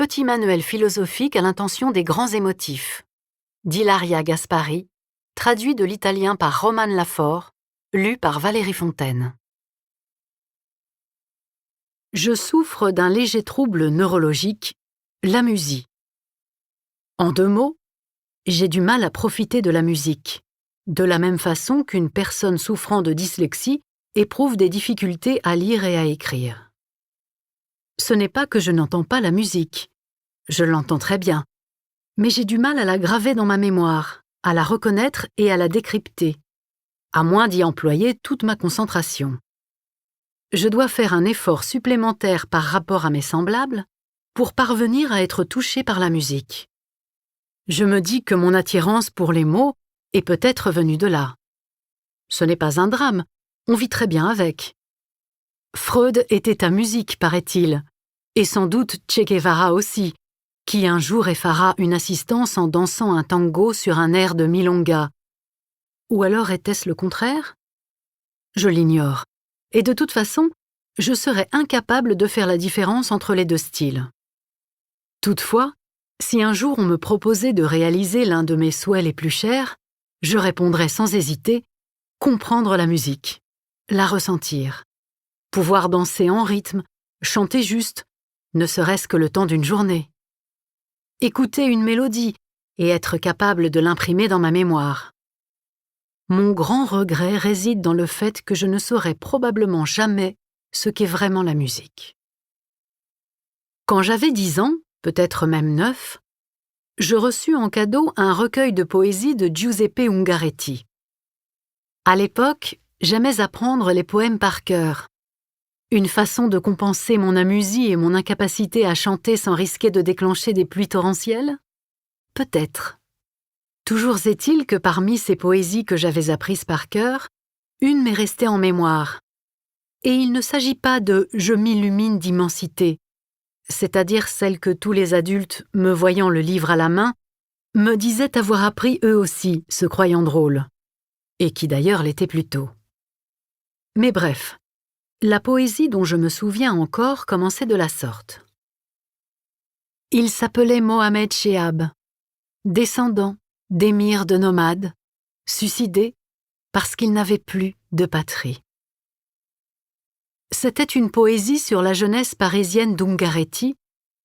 Petit manuel philosophique à l'intention des grands émotifs, d'Ilaria Gaspari, traduit de l'italien par Romane Lafort, lu par Valérie Fontaine. Je souffre d'un léger trouble neurologique, l'amusie. En 2 mots, j'ai du mal à profiter de la musique, de la même façon qu'une personne souffrant de dyslexie éprouve des difficultés à lire et à écrire. Ce n'est pas que je n'entends pas la musique, je l'entends très bien, mais j'ai du mal à la graver dans ma mémoire, à la reconnaître et à la décrypter, à moins d'y employer toute ma concentration. Je dois faire un effort supplémentaire par rapport à mes semblables pour parvenir à être touché par la musique. Je me dis que mon attirance pour les mots est peut-être venue de là. Ce n'est pas un drame, on vit très bien avec. Freud était à musique, paraît-il, et sans doute Che Guevara aussi, qui un jour effara une assistance en dansant un tango sur un air de milonga. Ou alors était-ce le contraire ? Je l'ignore, et de toute façon, je serais incapable de faire la différence entre les 2 styles. Toutefois, si un jour on me proposait de réaliser l'un de mes souhaits les plus chers, je répondrais sans hésiter « comprendre la musique, la ressentir, pouvoir danser en rythme, chanter juste, ne serait-ce que le temps d'une journée, écouter une mélodie et être capable de l'imprimer dans ma mémoire. » Mon grand regret réside dans le fait que je ne saurai probablement jamais ce qu'est vraiment la musique. Quand j'avais 10 ans, peut-être même 9, je reçus en cadeau un recueil de poésie de Giuseppe Ungaretti. À l'époque, j'aimais apprendre les poèmes par cœur. Une façon de compenser mon amusie et mon incapacité à chanter sans risquer de déclencher des pluies torrentielles ? Peut-être. Toujours est-il que parmi ces poésies que j'avais apprises par cœur, une m'est restée en mémoire. Et il ne s'agit pas de « je m'illumine d'immensité », c'est-à-dire celle que tous les adultes, me voyant le livre à la main, me disaient avoir appris eux aussi, se croyant drôles, et qui d'ailleurs l'étaient plutôt. Mais bref, la poésie dont je me souviens encore commençait de la sorte. Il s'appelait Mohamed Chehab, descendant d'émirs de nomades, suicidé parce qu'il n'avait plus de patrie. C'était une poésie sur la jeunesse parisienne d'Ungaretti,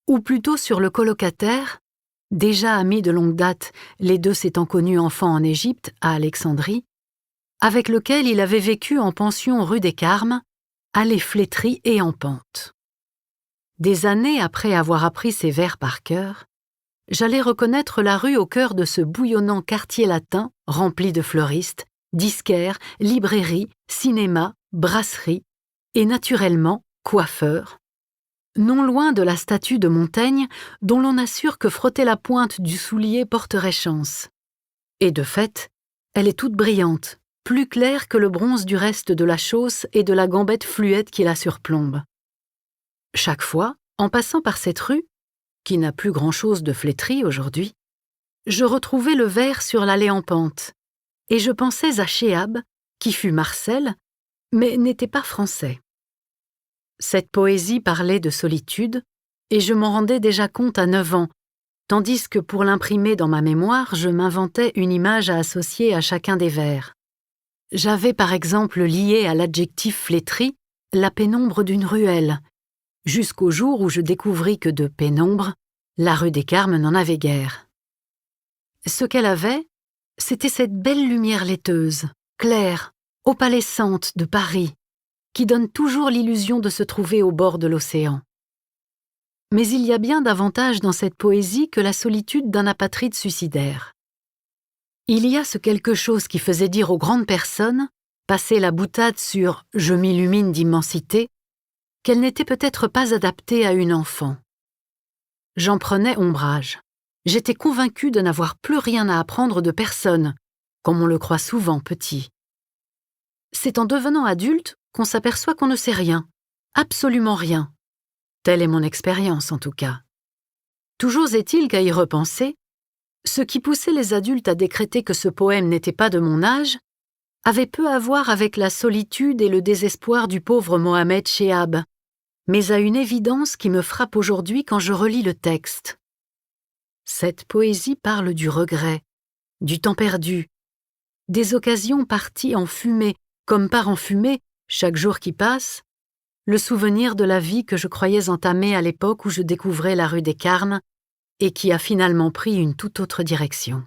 ou plutôt sur le colocataire, déjà ami de longue date, les 2 s'étant connus enfants en Égypte, à Alexandrie, avec lequel il avait vécu en pension rue des Carmes, allée flétrie et en pente. Des années après avoir appris ces vers par cœur, j'allais reconnaître la rue au cœur de ce bouillonnant quartier latin rempli de fleuristes, disquaires, librairies, cinémas, brasseries, et naturellement coiffeurs, non loin de la statue de Montaigne dont l'on assure que frotter la pointe du soulier porterait chance. Et de fait, elle est toute brillante, plus claire que le bronze du reste de la chausse et de la gambette fluette qui la surplombe. Chaque fois, en passant par cette rue, qui n'a plus grand-chose de flétrie aujourd'hui, je retrouvais le vers sur l'allée en pente, et je pensais à Chehab, qui fut Marcel, mais n'était pas français. Cette poésie parlait de solitude, et je m'en rendais déjà compte à 9 ans, tandis que pour l'imprimer dans ma mémoire, je m'inventais une image à associer à chacun des vers. J'avais par exemple lié à l'adjectif flétri la pénombre d'une ruelle, jusqu'au jour où je découvris que de pénombre, la rue des Carmes n'en avait guère. Ce qu'elle avait, c'était cette belle lumière laiteuse, claire, opalescente de Paris, qui donne toujours l'illusion de se trouver au bord de l'océan. Mais il y a bien davantage dans cette poésie que la solitude d'un apatride suicidaire. Il y a ce quelque chose qui faisait dire aux grandes personnes, passer la boutade sur « je m'illumine d'immensité », qu'elle n'était peut-être pas adaptée à une enfant. J'en prenais ombrage. J'étais convaincue de n'avoir plus rien à apprendre de personne, comme on le croit souvent petit. C'est en devenant adulte qu'on s'aperçoit qu'on ne sait rien, absolument rien. Telle est mon expérience en tout cas. Toujours est-il qu'à y repenser, ce qui poussait les adultes à décréter que ce poème n'était pas de mon âge avait peu à voir avec la solitude et le désespoir du pauvre Mohamed Chehab, mais à une évidence qui me frappe aujourd'hui quand je relis le texte. Cette poésie parle du regret, du temps perdu, des occasions parties en fumée, comme part en fumée, chaque jour qui passe, le souvenir de la vie que je croyais entamer à l'époque où je découvrais la rue des Carmes et qui a finalement pris une toute autre direction.